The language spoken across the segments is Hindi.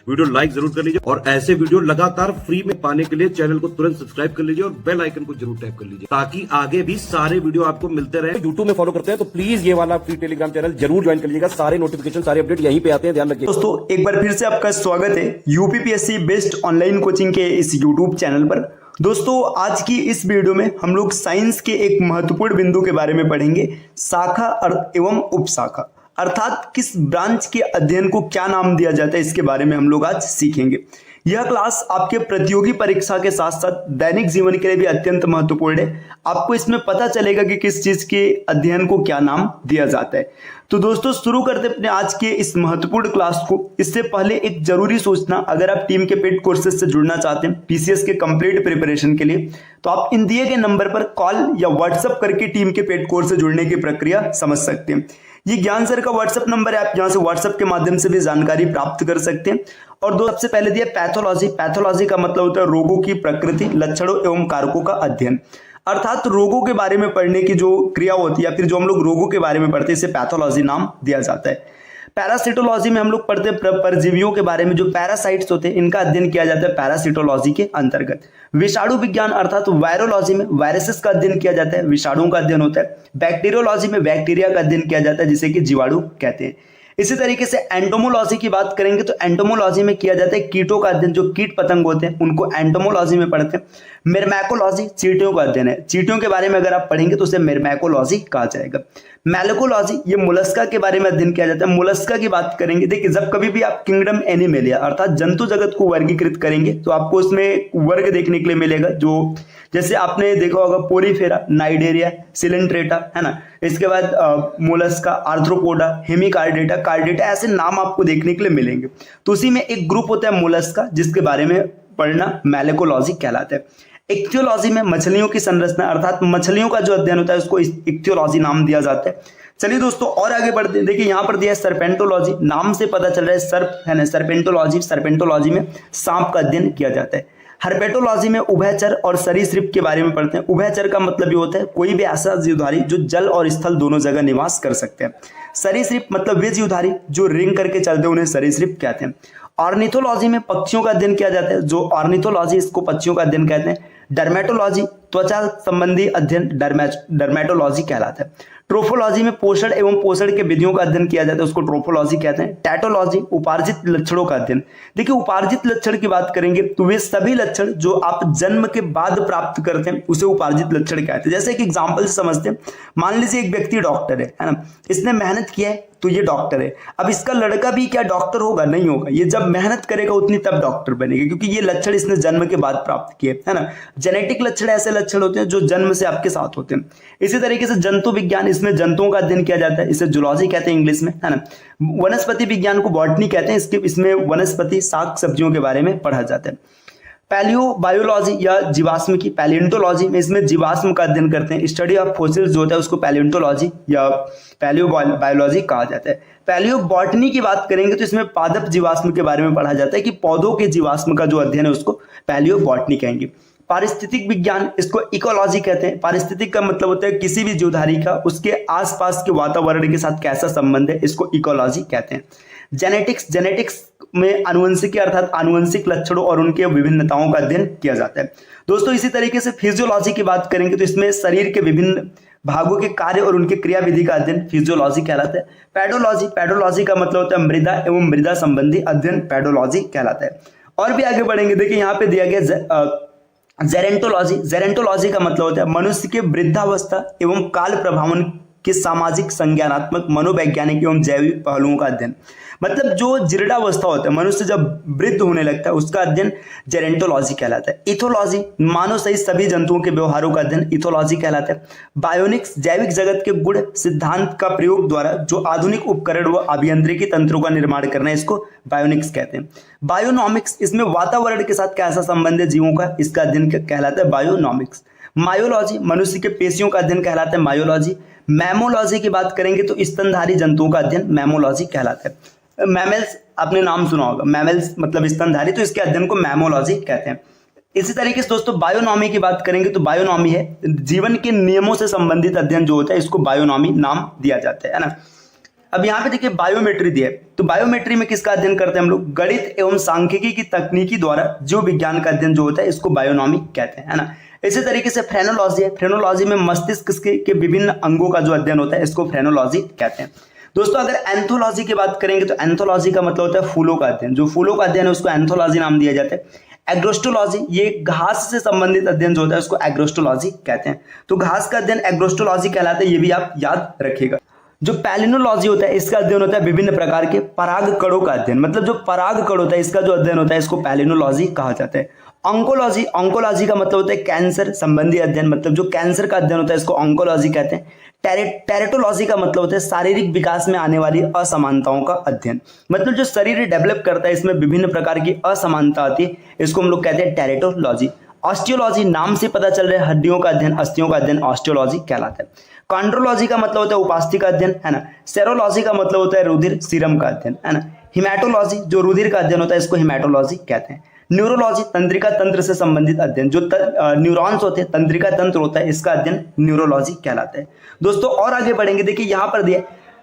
वीडियो लाइक जरूर कर लीजिए और ऐसे वीडियो लगातार फ्री में पाने के लिए चैनल को तुरंत सब्सक्राइब कर लीजिए और बेल आइकन को जरूर टैप कर लीजिए ताकि आगे भी सारे वीडियो आपको मिलते रहे। यूट्यूब में फॉलो करते हैं तो प्लीज ये वाला फ्री टेलीग्राम चैनल जरूर ज्वाइन कर लीजिएगा। सारे नोटिफिकेशन सारे अपडेट यहीं पे आते हैं, ध्यान रखिए। दोस्तों एक बार फिर से आपका स्वागत है यूपीपीएससी बेस्ट ऑनलाइन कोचिंग के इस यूट्यूब चैनल पर। दोस्तों आज की इस वीडियो में हम लोग साइंस के एक महत्वपूर्ण बिंदु के बारे में पढ़ेंगे, शाखा एवं उपशाखा, अर्थात किस ब्रांच के अध्ययन को क्या नाम दिया जाता है, इसके बारे में हम लोग आज सीखेंगे। यह क्लास आपके प्रतियोगी परीक्षा के साथ साथ दैनिक जीवन के लिए भी अत्यंत महत्वपूर्ण है। आपको इसमें पता चलेगा कि किस चीज के अध्ययन को क्या नाम दिया जाता है। तो दोस्तों शुरू करते अपने आज के इस महत्वपूर्ण क्लास को। इससे पहले एक जरूरी सूचना, अगर आप टीम के पेड कोर्सेज से जुड़ना चाहते हैं पीसीएस के कंप्लीट प्रिपरेशन के लिए, तो आप इन दिए गए नंबर पर कॉल या व्हाट्सएप करके टीम के पेड कोर्स से जुड़ने की प्रक्रिया समझ सकते हैं। ये ज्ञान सर का व्हाट्सएप नंबर है, आप यहाँ से व्हाट्सएप के माध्यम से भी जानकारी प्राप्त कर सकते हैं। और दो सबसे पहले दिया पैथोलॉजी। पैथोलॉजी का मतलब होता है रोगों की प्रकृति, लक्षणों एवं कारकों का अध्ययन, अर्थात रोगों के बारे में पढ़ने की जो क्रिया होती है या फिर जो हम लोग रोगों के बारे में पढ़ते हैं इसे पैथोलॉजी नाम दिया जाता है। पैरासिटोलॉजी में हम लोग पढ़ते हैं परजीवियों के बारे में, जो पैरासाइट्स होते हैं इनका अध्ययन किया जाता है पैरासिटोलॉजी के अंतर्गत। विषाणु विज्ञान अर्थात वायरोलॉजी में वायरसेस का अध्ययन किया जाता है, विषाणुओं का अध्ययन होता है। बैक्टीरियोलॉजी में बैक्टीरिया का अध्ययन किया जाता है जिसे कि जीवाणु कहते हैं। इसी तरीके से एंटोमोलॉजी की बात करेंगे तो एंटोमोलॉजी में किया जाता है कीटों का अध्ययन, जो कीट पतंग होते हैं उनको एंटोमोलॉजी में पढ़ते हैं। मिर्मैकोलॉजी चींटियों का अध्ययन है, चींटियों के बारे में अगर आप पढ़ेंगे तो उसे मिर्मैकोलॉजी कहा जाएगा। मैलेकोलॉजी ये मोलस्का के बारे में अध्ययन किया जाता है। मोलस्का की बात करेंगे, देखिए जब कभी भी आप किंगडम एनिमेलिया अर्थात जंतु जगत को वर्गीकृत करेंगे तो आपको उसमें वर्ग देखने के लिए मिलेगा, जो जैसे आपने देखा होगा पोरीफेरा, नाइडेरिया, सिलेंट्रेटा, है ना। इसके बाद मोलस्का, आर्थ्रोपोडा, हेमिकार्डेटा, कार्डेटा, ऐसे नाम आपको देखने के लिए मिलेंगे। तो उसी में एक ग्रुप होता है मोलस्का जिसके बारे में पढ़ना मैलेकोलॉजी कहलाता है। इक्थियोलॉजी में मछलियों की संरचना अर्थात मछलियों का जो अध्ययन होता है उसको इक्थियोलॉजी नाम दिया जाता है। चलिए दोस्तों और आगे बढ़ते हैं। देखिए यहाँ पर दिया है सर्पेंटोलॉजी, नाम से पता चल रहा है सर्प है ना, सर्पेंटोलॉजी। सर्पेंटोलॉजी में सांप का अध्ययन किया जाता है। हर्पेटोलॉजी में उभयचर और सरीसृप के बारे में पढ़ते हैं। उभयचर का मतलब ये होता है कोई भी ऐसा जीवधारी जो जल और स्थल दोनों जगह निवास कर सकते हैं। सरीसृप मतलब वे जीवधारी जो रिंग करके चलते हैं उन्हें सरीसृप कहते हैं। ऑर्निथोलॉजी में पक्षियों का अध्ययन किया जाता है, जो ऑर्निथोलॉजी इसको पक्षियों का अध्ययन कहते हैं। डर्मेटोलॉजी त्वचा संबंधी अध्ययन डर्मेटोलॉजी कहलाता है। ट्रोफोलॉजी में पोषण एवं पोषण के विधियों का अध्ययन किया जाता है, उसको ट्रोफोलॉजी कहते हैं। टैटोलॉजी उपार्जित लक्षणों का अध्ययन। देखिए उपार्जित लक्षण की बात करेंगे तो वे सभी लक्षण जो आप जन्म के बाद प्राप्त करते हैं उसे उपार्जित लक्षण कहते हैं। जैसे एक एग्जांपल से समझते हैं, मान लीजिए एक व्यक्ति डॉक्टर है ना, इसने मेहनत किया है तो ये डॉक्टर है। अब इसका लड़का भी क्या डॉक्टर होगा? नहीं होगा। ये जब मेहनत करेगा उतनी तब डॉक्टर बनेगा, क्योंकि ये लक्षण इसने जन्म के बाद प्राप्त किए, है ना। जेनेटिक लक्षण ऐसे लक्षण होते हैं जो जन्म से आपके साथ होते हैं। इसी तरीके से जंतु विज्ञान, इसमें जंतुओं का अध्ययन किया जाता है, इसे जूलॉजी कहते हैं इंग्लिश में, है ना। वनस्पति विज्ञान को बॉटनी कहते हैं, इसमें वनस्पति शाक सब्जियों के बारे में पढ़ा जाता है। पैलियो बायोलॉजी या जीवाश्म की पैलियोंटोलॉजी में इसमें जीवाश्म का अध्ययन करते हैं। स्टडी ऑफ फॉसिल्स जो होता है उसको पैलियोंटोलॉजी या पैलियो बायोलॉजी कहा जाता है। पैलियो बॉटनी की बात करेंगे तो इसमें पादप जीवाश्म के बारे में पढ़ा जाता है कि पौधों के जीवाश्म का जो अध्ययन है उसको पैलियो बॉटनी कहेंगे। पारिस्थितिक विज्ञान इसको इकोलॉजी कहते हैं। पारिस्थितिक का मतलब होता है किसी भी जीवधारी का उसके आसपास के वातावरण के साथ कैसा संबंध है, इसको इकोलॉजी कहते हैं। जेनेटिक्स में आनुवंशिकी अर्थात आनुवंशिक लक्षणों और उनके विभिन्नताओं का अध्ययन किया जाता है। दोस्तों इसी तरीके से फिजियोलॉजी की बात करेंगे तो इसमें शरीर के विभिन्न भागों के कार्य और उनके क्रियाविधि का अध्ययन फिजियोलॉजी कहलाता है। पैडोलॉजी का मतलब होता है मृदा एवं मृदा संबंधी अध्ययन पैडोलॉजी कहलाता है। और भी आगे बढ़ेंगे, देखिए यहाँ पे दिया गया जेरेंटोलॉजी का मतलब होता है मनुष्य के वृद्धावस्था एवं काल प्रभावन के सामाजिक, संज्ञानात्मक, मनोवैज्ञानिक एवं जैविक पहलुओं का अध्ययन। मतलब जो जीर्णावस्था होता है, मनुष्य जब वृद्ध होने लगता है उसका अध्ययन जेरेंटोलॉजी कहलाता है। इथोलॉजी मानव सहित सभी जंतुओं के व्यवहारों का अध्ययन इथोलॉजी कहलाता है। बायोनिक्स जैविक जगत के गुण सिद्धांत का प्रयोग द्वारा जो आधुनिक उपकरण व अभियांत्रिकी तंत्रों का निर्माण करना है, इसको बायोनिक्स कहते हैं। बायोनॉमिक्स इसमें वातावरण के साथ कैसा संबंध है जीवों का, इसका अध्ययन कहलाता है बायोनॉमिक्स। मायोलॉजी मनुष्य के पेशियों का अध्ययन कहलाता है मायोलॉजी। मैमोलॉजी की बात करेंगे तो स्तनधारी जंतुओं का अध्ययन मैमोलॉजी कहलाता है। मैमल्स आपने नाम सुना होगा, मैमल्स मतलब स्तनधारी, तो इसके अध्ययन को मैमोलॉजी कहते हैं। इसी तरीके से दोस्तों बायोनॉमी की बात करेंगे तो बायोनॉमी है जीवन के नियमों से संबंधित अध्ययन जो होता है, इसको बायोनॉमी नाम दिया जाता है ना। अब यहाँ पे देखिए बायोमेट्री दिया है। तो बायोमेट्री में किसका अध्ययन करते हैं हम लोग? गणित एवं सांख्यिकी की तकनीकी द्वारा जो विज्ञान का अध्ययन जो होता है इसको बायोनॉमी कहते हैं, है ना। इसी तरीके से फ्रेनोलॉजी है। फ्रेनोलॉजी में मस्तिष्क के विभिन्न अंगों का जो अध्ययन होता है इसको फ्रेनोलॉजी कहते हैं। दोस्तों अगर एंथोलॉजी की बात करेंगे तो एंथोलॉजी का मतलब होता है फूलों का अध्ययन। जो फूलों का अध्ययन है उसको एंथोलॉजी नाम दिया जाता है। एग्रोस्टोलॉजी, ये घास से संबंधित अध्ययन जो होता है उसको एग्रोस्टोलॉजी कहते हैं। तो घास का अध्ययन एग्रोस्टोलॉजी कहलाता है, ये भी आप याद रखिएगा। जो पैलिनोलॉजी होता है इसका अध्ययन होता है विभिन्न प्रकार के पराग कणों का अध्ययन, मतलब जो पराग कण होता है इसका जो अध्ययन होता है इसको पैलिनोलॉजी कहा जाता है। ऑन्कोलॉजी, ऑन्कोलॉजी का मतलब होता है कैंसर संबंधी अध्ययन, मतलब जो कैंसर का अध्ययन होता है इसको ऑन्कोलॉजी कहते हैं। टेरेटोलॉजी का मतलब होता है शारीरिक विकास में आने वाली असमानताओं का अध्ययन, मतलब जो शरीर डेवलप करता है इसमें विभिन्न प्रकार की असमानता आती है, इसको हम लोग कहते हैं टेरेटोलॉजी। ऑस्टियोलॉजी, नाम से पता चल रहा है हड्डियों का अध्ययन, अस्थियों का अध्ययन ऑस्टियोलॉजी कहलाता है। कॉन्ड्रोलॉजी का मतलब होता है उपास्थि का अध्ययन, है ना। सेरोलॉजी का मतलब होता है रुधिर सीरम का अध्ययन, है ना। हिमैटोलॉजी, जो रुधिर का अध्ययन होता है इसको हिमैटोलॉजी कहते हैं। न्यूरोलॉजी, तंत्रिका तंत्र से संबंधित अध्ययन, जो न्यूरॉन्स होते हैं, तंत्रिका तंत्र होता है, इसका अध्ययन न्यूरोलॉजी कहलाता है। दोस्तों और आगे बढ़ेंगे, देखिए यहाँ पर दिया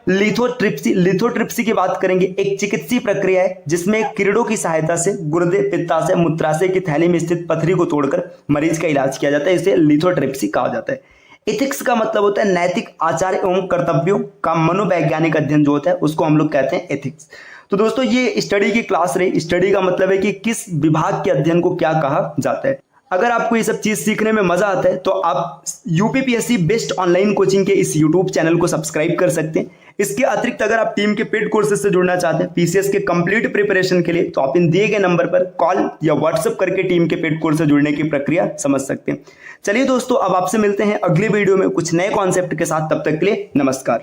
लिथोट्रिप्सी। लिथोट्रिप्सी की बात करेंगे, एक चिकित्सीय प्रक्रिया है जिसमें किरणों की सहायता से गुर्दे, पित्ताशय, मूत्राशय की थैली में स्थित पथरी को तोड़कर मरीज का इलाज किया जाता है, इसे लिथोट्रिप्सी कहा जाता है। एथिक्स का मतलब होता है नैतिक आचार एवं कर्तव्यों का मनोवैज्ञानिक अध्ययन जो होता है उसको हम लोग कहते हैं एथिक्स। तो दोस्तों ये स्टडी की क्लास रही। स्टडी का मतलब है कि किस विभाग के अध्ययन को क्या कहा जाता है। अगर आपको ये सब चीज सीखने में मजा आता है तो आप यूपीपीएससी बेस्ट ऑनलाइन कोचिंग के इस यूट्यूब चैनल को सब्सक्राइब कर सकते हैं। इसके अतिरिक्त अगर आप टीम के पेड कोर्सेज से जुड़ना चाहते हैं पीसीएस के कंप्लीट प्रिपरेशन के लिए, तो आप इन दिए गए नंबर पर कॉल या व्हाट्सएप करके टीम के पेड कोर्स से जुड़ने की प्रक्रिया समझ सकते हैं। चलिए दोस्तों अब आपसे मिलते हैं अगले वीडियो में कुछ नए कॉन्सेप्ट के साथ, तब तक के लिए नमस्कार।